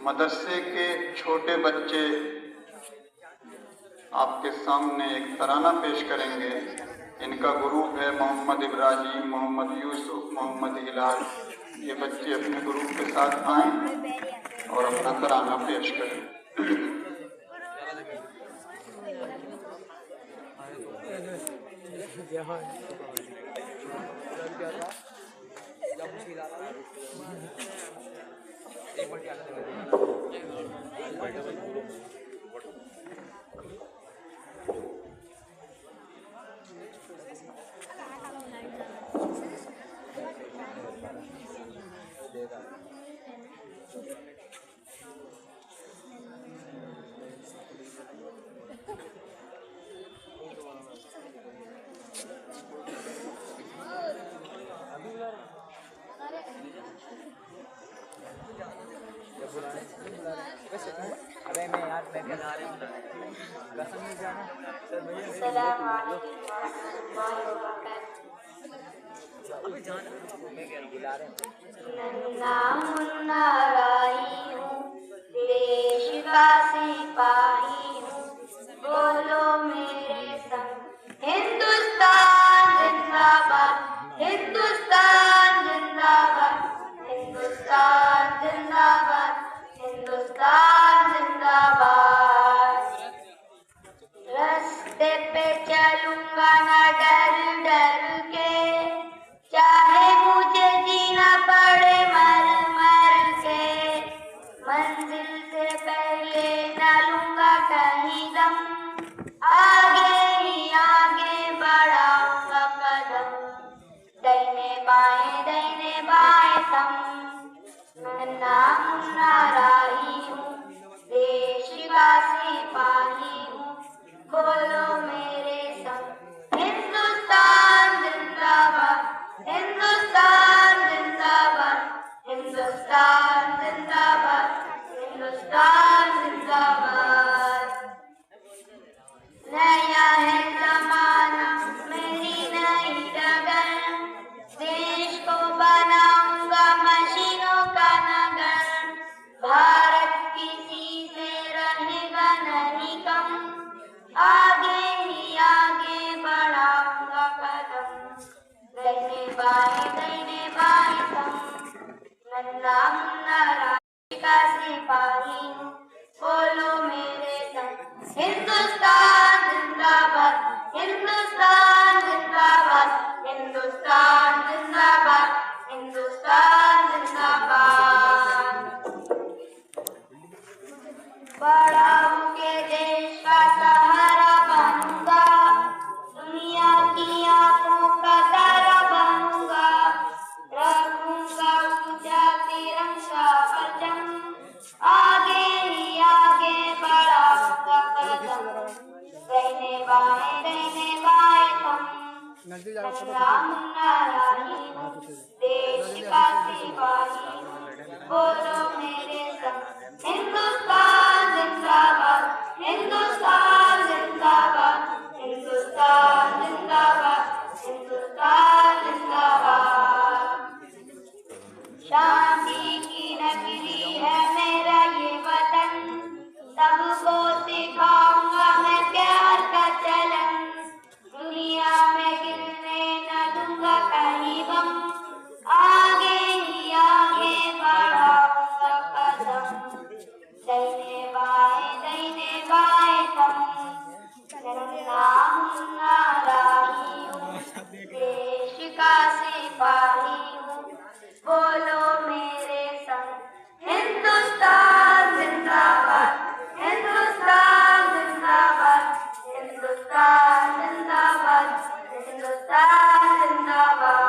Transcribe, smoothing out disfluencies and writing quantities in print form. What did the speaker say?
मदरसे के छोटे बच्चे आपके सामने एक तराना पेश करेंगे। इनका ग्रुप है मोहम्मद इब्राहिम, मोहम्मद यूसुफ, मोहम्मद हिलाल। ये बच्चे अपने ग्रुप के साथ आएं और अपना तराना पेश करें। राही हूँ, देश का सिपाही हूँ, बोलो मेरे संग हिंदुस्तान जिंदाबाद, हिंदुस्तान जिंदाबाद, हिंदुस्तान जिंदाबाद, हिंदुस्तान जिंदाबाद। रास्ते पे चलूंगा ना डर डर के, चाहे मुझे जीना पड़े मर मर के। मंजिल से पहले न लूंगा कहीं दम, आगे ही आगे बढ़ाऊंगा कदम। दाहिने बाएं सम, नन्हा मुन्ना राही हूँ, देश का सिपाही हूँ, बोलो मेरे संग हिंदुस्तान जिंदाबाद, हिंदुस्तान जिंदाबाद, हिंदुस्तान जिंदाबाद, हिंदुस्तान जिंदाबाद। नया है जमाना मेरी नई लगन, देश को बनाऊंगा मशीनों का नगर। भारत किसी से रहेगा नहीं कम, आगे ही आगे बढ़ाऊंगा कदम। दाहिने बाएं सम, नन्हा मुन्ना राही का सिपाही हूँ, बोलो मेरे संग हिंदुस्तान जिंदाबाद, हिंदुस्तान जिंदाबाद, हिंदुस्तान जिंदाबाद, हिंदुस्तान जिंदाबाद। बड़ा होके देश का सहारा बनूंगा, दुनिया की आंखों का तारा बनूंगा। रखूंगा ऊंचा तिरंगा परचम, आगे ही आगे बढ़ाऊंगा कदम। दाहिने बाएं सम, नन्हा मुन्ना राही हूँ, देश का सिपाही हूँ, बोलो मेरे संग हिंदुस्तान जिंदाबाद, हिंदुस्तान जिंदाबाद, हिंदुस्तान जिंदाबाद, हिंदुस्तान जिंदाबाद। शांति की नगरी है मेरा ये वतन, सबको सिखाऊंगा मैं प्यार का चलन। दुनिया में गिरने न दूंगा कहीं बम, आगे ही आगे बढ़ाऊंगा कदम। दाहिने बाएं सम, नन्हा मुन्ना राही हूँ, देश का सिपाही हूँ, बोलो मेरे संग हिंदुस्तान जिंदाबाद, हिंदुस्तान जिंदाबाद, हिंदुस्तान जिंदाबाद, हिंदुस्तान जिंदाबाद।